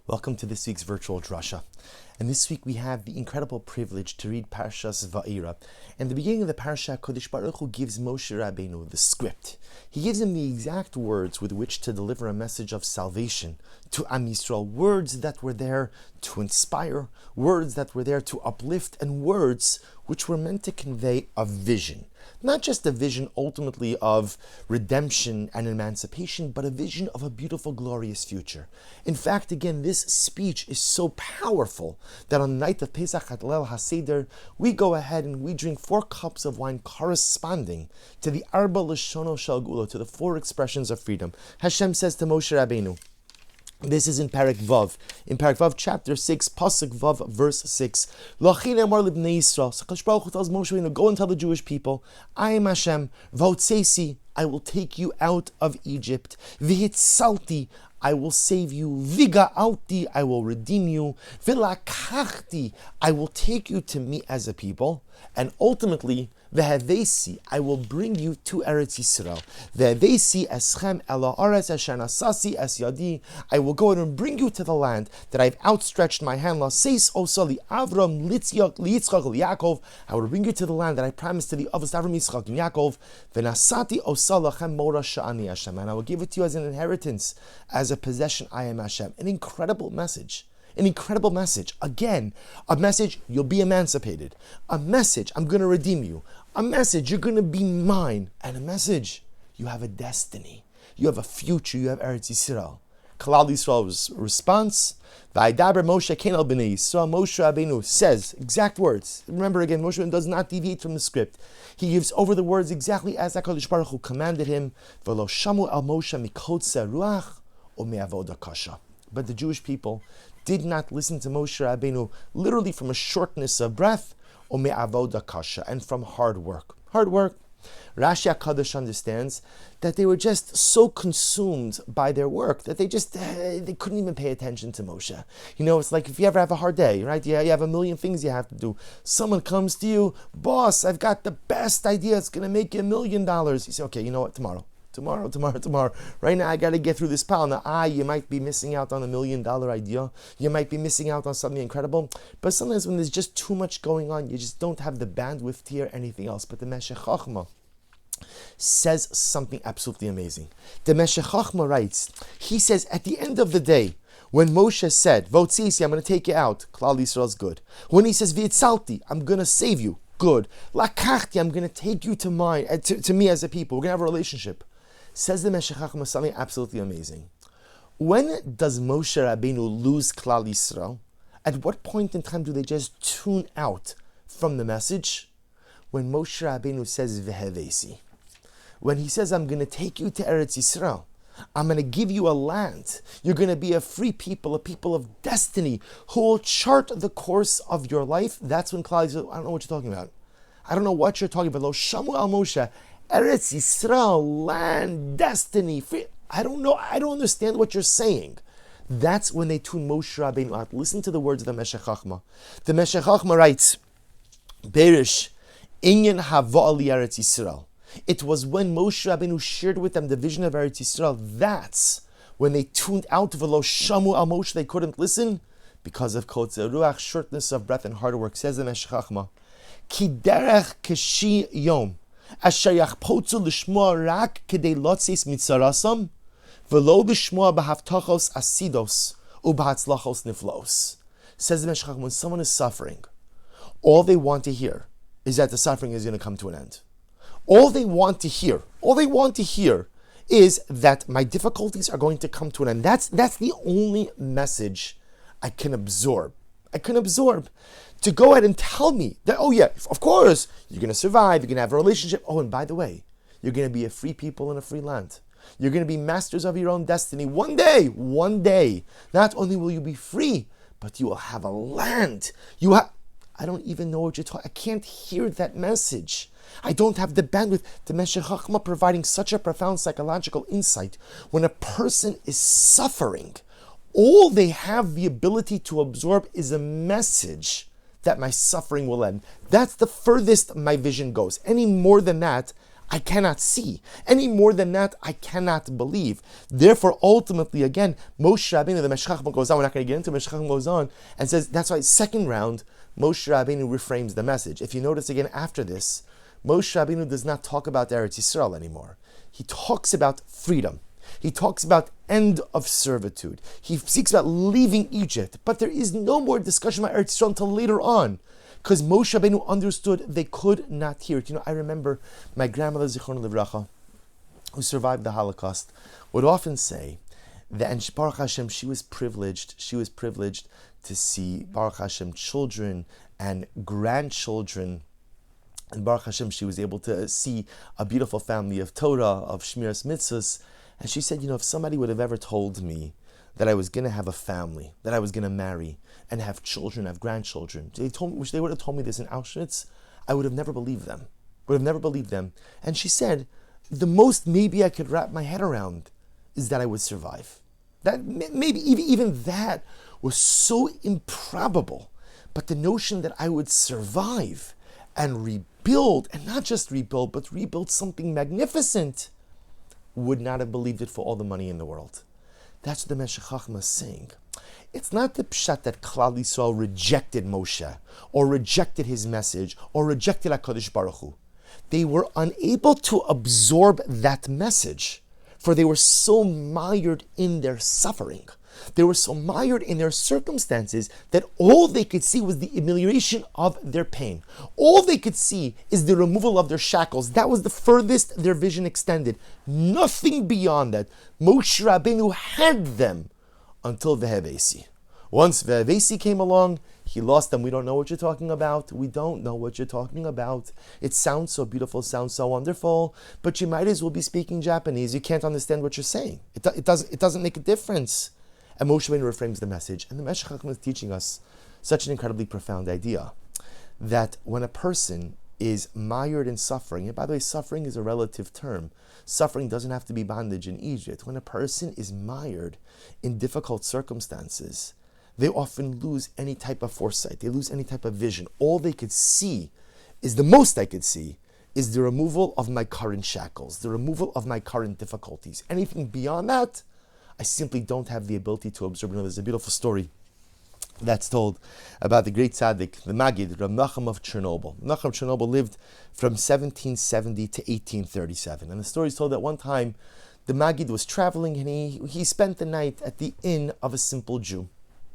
Welcome to this week's virtual Drasha. And this week we have the incredible privilege to read Parshas Vaeyra. And the beginning of the Parsha, Kodesh Baruch Hu gives Moshe Rabbeinu the script. He gives him the exact words with which to deliver a message of salvation to Am Yisrael. Words that were there to inspire, words that were there to uplift, and words which were meant to convey a vision. Not just a vision ultimately of redemption and emancipation, but a vision of a beautiful, glorious future. In fact, again, this speech is so powerful that on the night of Pesach at Leil HaSeder, we go ahead and we drink 4 cups of wine corresponding to the Arba Lashono Shel Gula, to the 4 expressions of freedom. Hashem says to Moshe Rabbeinu, this is in Parak Vav. In Parak Vav, chapter 6, Pasuk Vav, verse 6. Lachin Amar Libnei Yisrael. So HaKadosh Baruch Hu tells Moshe Rabbeinu, go and tell the Jewish people, I am Hashem, V'hotzesi, I will take you out of Egypt. V'hitzalti, I will save you. Viga'alti, I will redeem you. V'lakachti, I will take you to me as a people. And ultimately, V'hevesi, I will bring you to Eretz Yisrael. V'hevesi eschem ela aretz asher nasasi es yadi. I will go and bring you to the land that I've outstretched my hand. Laseis osali Avram Litzchak Yaakov. I will bring you to the land that I promised to the Avos Avram Yitzchak and Yaakov. V'nasati osalachem mora sha'ani Hashem. And I will give it to you as an inheritance, as a possession. I am Hashem. An incredible message. An incredible message. Again, a message, you'll be emancipated. A message, I'm going to redeem you. A message, you're going to be mine. And a message, you have a destiny. You have a future. You have Eretz Yisrael. Kalal Yisrael's response, V'aydaber Moshe ken al b'nei Yisrael. Moshe Rabbeinu says exact words. Remember again, Moshe Rabbeinu does not deviate from the script. He gives over the words exactly as HaKadosh Baruch Hu commanded him. V'lo shamu al Moshe mikotze ruach o me'avoda kasha. But the Jewish people did not listen to Moshe Rabbeinu literally from a shortness of breath, or me'avoda kasha, and from hard work. Hard work. Rashi HaKadosh understands that they were just so consumed by their work that they couldn't even pay attention to Moshe. You know, it's like if you ever have a hard day, right? You have a million things you have to do. Someone comes to you, boss, I've got the best idea. It's going to make you $1 million. You say, okay, you know what? Tomorrow. Right now, I got to get through this pile. Now, you might be missing out on $1 million idea. You might be missing out on something incredible. But sometimes when there's just too much going on, you just don't have the bandwidth to hear anything else. But the Meshech Chochmah says something absolutely amazing. The Meshech Chochmah writes, he says, at the end of the day, when Moshe said, Votzisi, I'm going to take you out, Klal Yisrael's good. When he says, V'itzalti, I'm going to save you, good. Lakachti, I'm going to take you to me as a people. We're going to have a relationship. Says the Meshech Chochmah something absolutely amazing. When does Moshe Rabbeinu lose Klal Yisrael? At what point in time do they just tune out from the message? When Moshe Rabbeinu says V'hevesi. When he says, I'm going to take you to Eretz Yisrael. I'm going to give you a land. You're going to be a free people, a people of destiny, who will chart the course of your life. That's when Klal Yisrael, I don't know what you're talking about. I don't know what you're talking about. Lo shamu al Moshe. Eretz Yisrael, land, destiny, free. I don't know. I don't understand what you're saying. That's when they tune Moshe Rabbeinu out. Listen to the words of the Meshech Chochmah. The Meshech Chochmah writes, Berish, Inyan Hava'ali Eretz Yisrael. It was when Moshe Rabbeinu shared with them the vision of Eretz Yisrael. That's when they tuned out. V'lo shamu al Moshe. They couldn't listen because of kotze ruach, shortness of breath and hard work. Says the Meshech Chochmah, Ki derech keshi yom. Asher yachpotzu l'shmoa rak kedei lotzis mitzarasam, v'lo l'shmoa b'havtachos asidos u'b'hatzlachos niflos. Says the Meshech Chochmah, when someone is suffering, all they want to hear is that the suffering is going to come to an end. All they want to hear is that my difficulties are going to come to an end. That's the only message I can absorb. To go ahead and tell me that, oh yeah, of course, you're going to survive, you're going to have a relationship. Oh, and by the way, you're going to be a free people in a free land. You're going to be masters of your own destiny. One day, not only will you be free, but you will have a land. I don't even know what you're talking. I can't hear that message. I don't have the bandwidth. The Meshech Chochmah providing such a profound psychological insight. When a person is suffering, all they have the ability to absorb is a message that my suffering will end. That's the furthest my vision goes. Any more than that, I cannot see. Any more than that, I cannot believe. Therefore, ultimately, again, Moshe Rabbeinu, the Meshech Chochmah goes on, we're not going to get into it, Meshech Chochmah goes on and says, that's why second round, Moshe Rabbeinu reframes the message. If you notice again after this, Moshe Rabbeinu does not talk about Eretz Yisrael anymore. He talks about freedom. He talks about end of servitude. He speaks about leaving Egypt. But there is no more discussion about Eretz Yisrael until later on, because Moshe Rabbeinu understood they could not hear it. I remember my grandmother, Zichron Livracha, who survived the Holocaust, would often say that, and Baruch Hashem, she was privileged to see, Baruch Hashem, children and grandchildren. And Baruch Hashem, she was able to see a beautiful family of Torah, of Shmiras Mitzvahs. And she said, if somebody would have ever told me that I was going to have a family, that I was going to marry and have children, have grandchildren, they would have told me this in Auschwitz, I would have never believed them. And she said, the most maybe I could wrap my head around is that I would survive. That maybe even that was so improbable. But the notion that I would survive and rebuild, and not just rebuild, but rebuild something magnificent, would not have believed it for all the money in the world. That's what the Meshech Chochmah is saying. It's not the pshat that Klal Yisrael rejected Moshe, or rejected his message, or rejected HaKadosh Baruch Hu. They were unable to absorb that message, for they were so mired in their suffering. They were so mired in their circumstances that all they could see was the amelioration of their pain. All they could see is the removal of their shackles. That was the furthest their vision extended. Nothing beyond that. Moshe Rabbeinu had them until Vehevesi. Once Vehevesi came along, he lost them. We don't know what you're talking about. We don't know what you're talking about. It sounds so beautiful, sounds so wonderful, but you might as well be speaking Japanese. You can't understand what you're saying. It doesn't make a difference. And Moshe Rabbeinu reframes the message. And the Meshech Chochmah is teaching us such an incredibly profound idea, that when a person is mired in suffering, and by the way, suffering is a relative term. Suffering doesn't have to be bondage in Egypt. When a person is mired in difficult circumstances, they often lose any type of foresight. They lose any type of vision. All they could see is, the most I could see, is the removal of my current shackles, the removal of my current difficulties. Anything beyond that, I simply don't have the ability to observe. There's a beautiful story that's told about the great tzaddik, the Maggid, Rav Nachum of Chernobyl. Nachum of Chernobyl lived from 1770 to 1837. And the story is told that one time the Maggid was traveling and he spent the night at the inn of a simple Jew.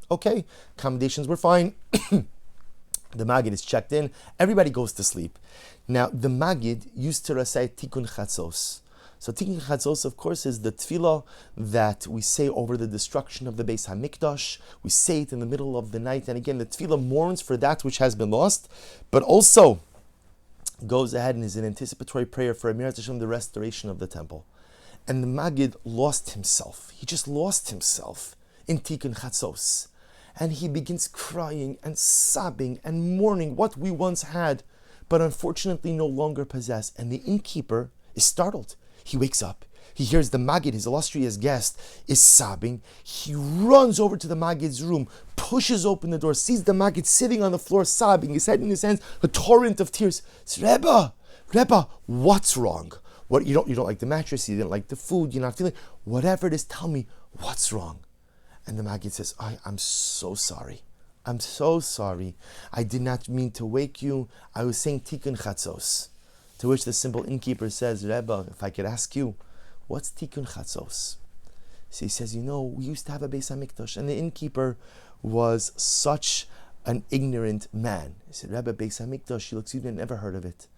Okay, accommodations were fine. The Maggid is checked in. Everybody goes to sleep. Now, the Maggid used to recite Tikkun Chatzos. So Tikkun Chatzos, of course, is the tefillah that we say over the destruction of the Beis HaMikdash. We say it in the middle of the night. And again, the tefillah mourns for that which has been lost, but also goes ahead and is an anticipatory prayer for Emirat Hashem, the restoration of the temple. And the Maggid lost himself. He just lost himself in Tikkun Chatzos. And he begins crying and sobbing and mourning what we once had, but unfortunately no longer possess. And the innkeeper is startled. He wakes up. He hears the Maggid, his illustrious guest, is sobbing. He runs over to the Maggid's room, pushes open the door, sees the Maggid sitting on the floor sobbing, his head in his hands, a torrent of tears. Says, Rebbe, what's wrong? What, you don't like the mattress, you didn't like the food, you're not feeling, whatever it is, tell me, what's wrong? And the Maggid says, I'm so sorry. I'm so sorry. I did not mean to wake you. I was saying Tikkun Chatzos. To which the simple innkeeper says, Rebbe, if I could ask you, what's Tikkun Chatzos? So he says, we used to have a Beis HaMikdash, and the innkeeper was such an ignorant man. He said, Rebbe, Beis HaMikdash, he looks, you've never heard of it.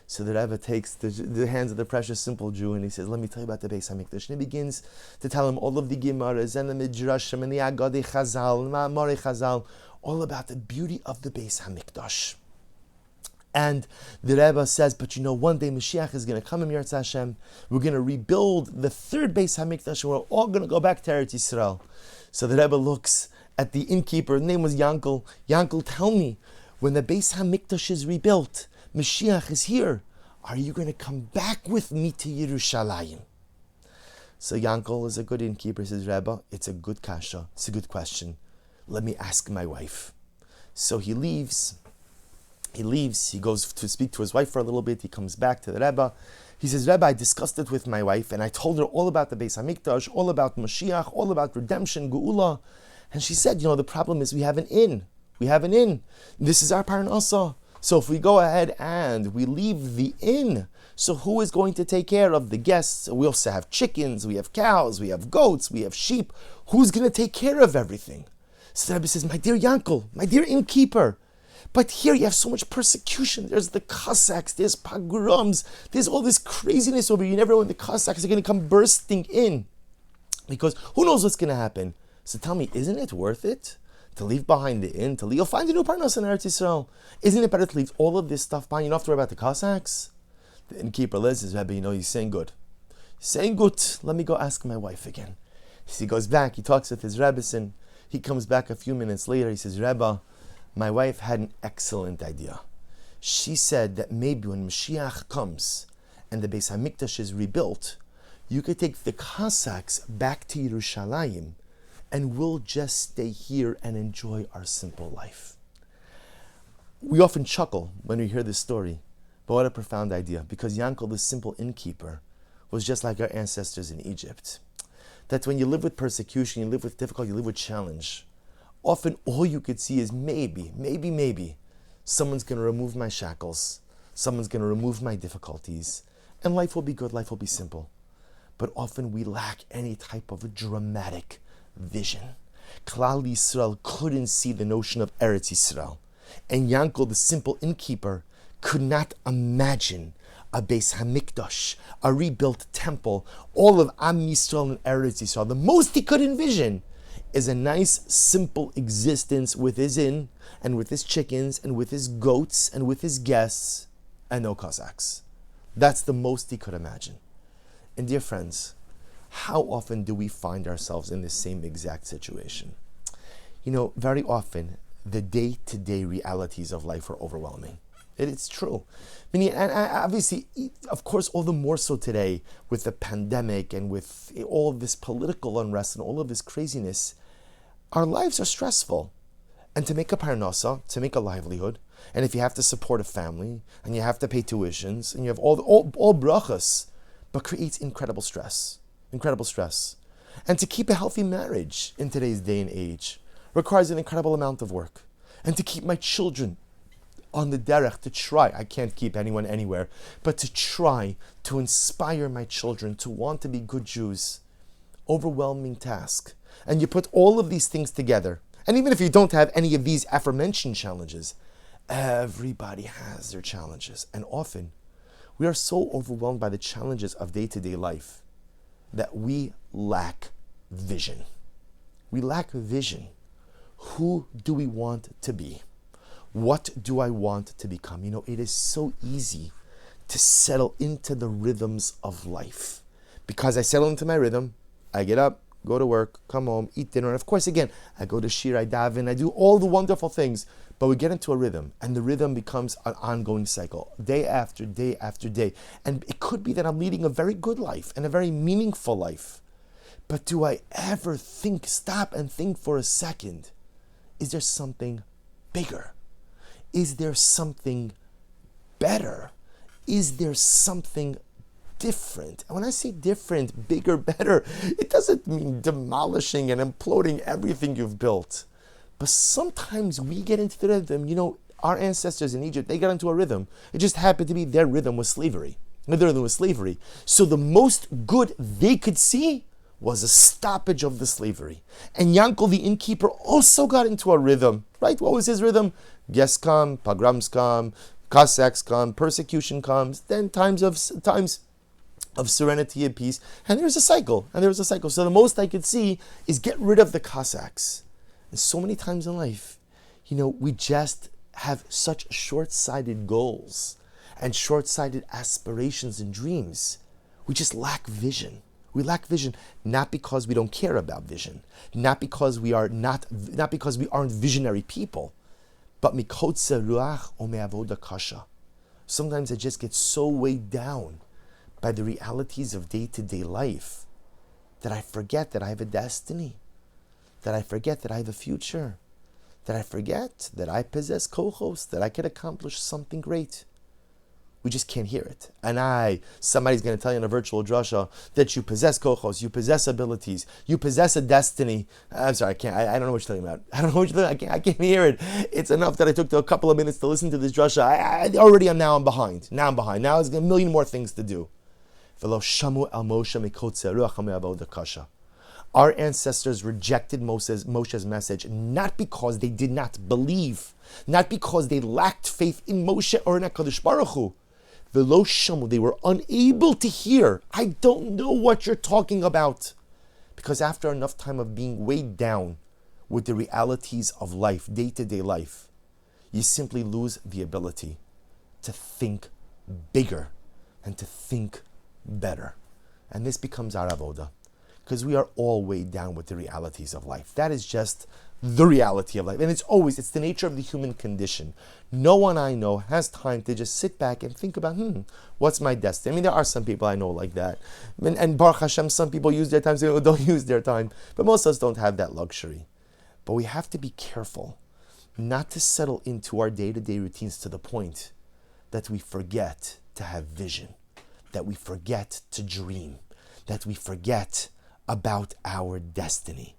So the Rebbe takes the hands of the precious simple Jew and he says, let me tell you about the Beis HaMikdash. And he begins to tell him all of the Gemaras and the Midrashim and the Agadei Chazal and the Ma'amorei Chazal, all about the beauty of the Beis HaMikdash. And the Rebbe says, but one day Mashiach is going to come in Yirtzeh Hashem. We're going to rebuild the third Beis HaMikdash and we're all going to go back to Eretz Yisrael. So the Rebbe looks at the innkeeper, his name was Yankel. Yankel, tell me, when the Beis HaMikdash is rebuilt, Mashiach is here, are you going to come back with me to Yerushalayim? So Yankel is a good innkeeper, says, Rebbe, it's a good kasha, it's a good question. Let me ask my wife. So he leaves, he goes to speak to his wife for a little bit, he comes back to the Rebbe, He says, Rebbe, I discussed it with my wife, and I told her all about the Beis Hamikdash, all about Mashiach, all about redemption, Geula. And she said, the problem is we have an inn. We have an inn. This is our parnasa. So if we go ahead and we leave the inn, so who is going to take care of the guests? We also have chickens, we have cows, we have goats, we have sheep. Who's going to take care of everything? So the Rebbe says, my dear Yankel, my dear innkeeper, but here you have so much persecution. There's the Cossacks, there's pogroms, there's all this craziness over here. You never know when the Cossacks are going to come bursting in, because who knows what's going to happen. So tell me, isn't it worth it to leave behind the inn, to leave? You'll find a new parnas in Eretz Yisrael. Isn't it better to leave all of this stuff behind? You don't have to worry about the Cossacks. The innkeeper says, Rebbe, he's saying good. He's saying good. Let me go ask my wife again. So he goes back, he talks with his Rebbeson. He comes back a few minutes later. He says, Rebbe, my wife had an excellent idea. She said that maybe when Mashiach comes and the Beis Hamikdash is rebuilt, you could take the Cossacks back to Yerushalayim and we'll just stay here and enjoy our simple life. We often chuckle when we hear this story, but what a profound idea, because Yankel, the simple innkeeper, was just like our ancestors in Egypt. That when you live with persecution, you live with difficulty, you live with challenge, often all you could see is maybe, someone's going to remove my shackles, someone's going to remove my difficulties, and life will be good, life will be simple. But often we lack any type of a dramatic vision. Klal Yisrael couldn't see the notion of Eretz Yisrael. And Yankel, the simple innkeeper, could not imagine a Beis Hamikdash, a rebuilt temple, all of Am Yisrael and Eretz Yisrael. The most he could envision is a nice, simple existence with his inn, and with his chickens, and with his goats, and with his guests, and no Cossacks. That's the most he could imagine. And dear friends, how often do we find ourselves in the same exact situation? Very often, the day-to-day realities of life are overwhelming. It's true. And obviously, of course, all the more so today with the pandemic and with all this political unrest and all of this craziness, our lives are stressful. And to make a parnasa, to make a livelihood, and if you have to support a family, and you have to pay tuitions, and you have all brachas, but creates incredible stress. And to keep a healthy marriage in today's day and age requires an incredible amount of work. And to keep my children on the derech, to try, I can't keep anyone anywhere, but to try to inspire my children to want to be good Jews, overwhelming task. And you put all of these things together, and even if you don't have any of these aforementioned challenges, everybody has their challenges. And often, we are so overwhelmed by the challenges of day-to-day life that we lack vision. We lack vision. Who do we want to be? What do I want to become? It is so easy to settle into the rhythms of life. Because I settle into my rhythm, I get up, go to work, come home, eat dinner, and of course, again, I go to shir, I daven, I do all the wonderful things, but we get into a rhythm, and the rhythm becomes an ongoing cycle, day after day after day. And it could be that I'm leading a very good life and a very meaningful life. But do I ever stop and think for a second, is there something bigger? Is there something better? Is there something different? And when I say different, bigger, better, it doesn't mean demolishing and imploding everything you've built. But sometimes we get into the rhythm. Our ancestors in Egypt, they got into a rhythm. It just happened to be their rhythm was slavery. Their rhythm was slavery. So the most good they could see was a stoppage of the slavery. And Yankel, the innkeeper, also got into a rhythm, right? What was his rhythm? Guests come, pogroms come, Cossacks come, persecution comes, then times of serenity and peace, and there's a cycle, So the most I could see is get rid of the Cossacks. And so many times in life, we just have such short-sighted goals and short-sighted aspirations and dreams. We just lack vision. We lack vision, not because we don't care about vision, not because we aren't visionary people, but mikotze ruach o me'avoda kasha. Sometimes I just get so weighed down by the realities of day-to-day life that I forget that I have a destiny, that I forget that I have a future, that I forget that I possess kochos, that I could accomplish something great. We just can't hear it. And somebody's going to tell you in a virtual drasha that you possess kochos, you possess abilities, you possess a destiny. I'm sorry, I can't. I don't know what you're talking about. I don't know what you're talking about. I can't hear it. It's enough that I took a couple of minutes to listen to this drasha. I'm behind. Now there's a million more things to do. Our ancestors rejected Moshe's message not because they did not believe, not because they lacked faith in Moshe or in HaKadosh Baruch Hu. V'lo shamu, they were unable to hear. I don't know what you're talking about. Because after enough time of being weighed down with the realities of life, day-to-day life, you simply lose the ability to think bigger and to think better. And this becomes our avoda. Because we are all weighed down with the realities of life. That is just the reality of life. And it's the nature of the human condition. No one I know has time to just sit back and think about, what's my destiny? I mean, there are some people I know like that. And Baruch Hashem, some people use their time, some people don't use their time. But most of us don't have that luxury. But we have to be careful not to settle into our day-to-day routines to the point that we forget to have vision, that we forget to dream, that we forget about our destiny.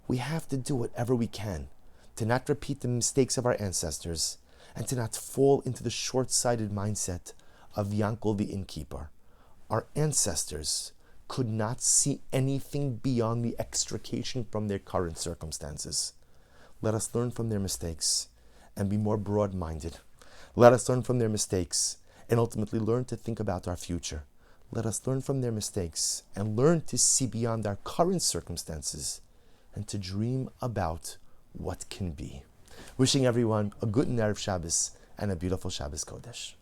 We have to do whatever we can to not repeat the mistakes of our ancestors and to not fall into the short-sighted mindset of Yankel the innkeeper. Our ancestors could not see anything beyond the extrication from their current circumstances. Let us learn from their mistakes and be more broad-minded. Let us learn from their mistakes and ultimately learn to think about our future. Let us learn from their mistakes and learn to see beyond our current circumstances and to dream about what can be. Wishing everyone a good Erev Shabbos and a beautiful Shabbos Kodesh.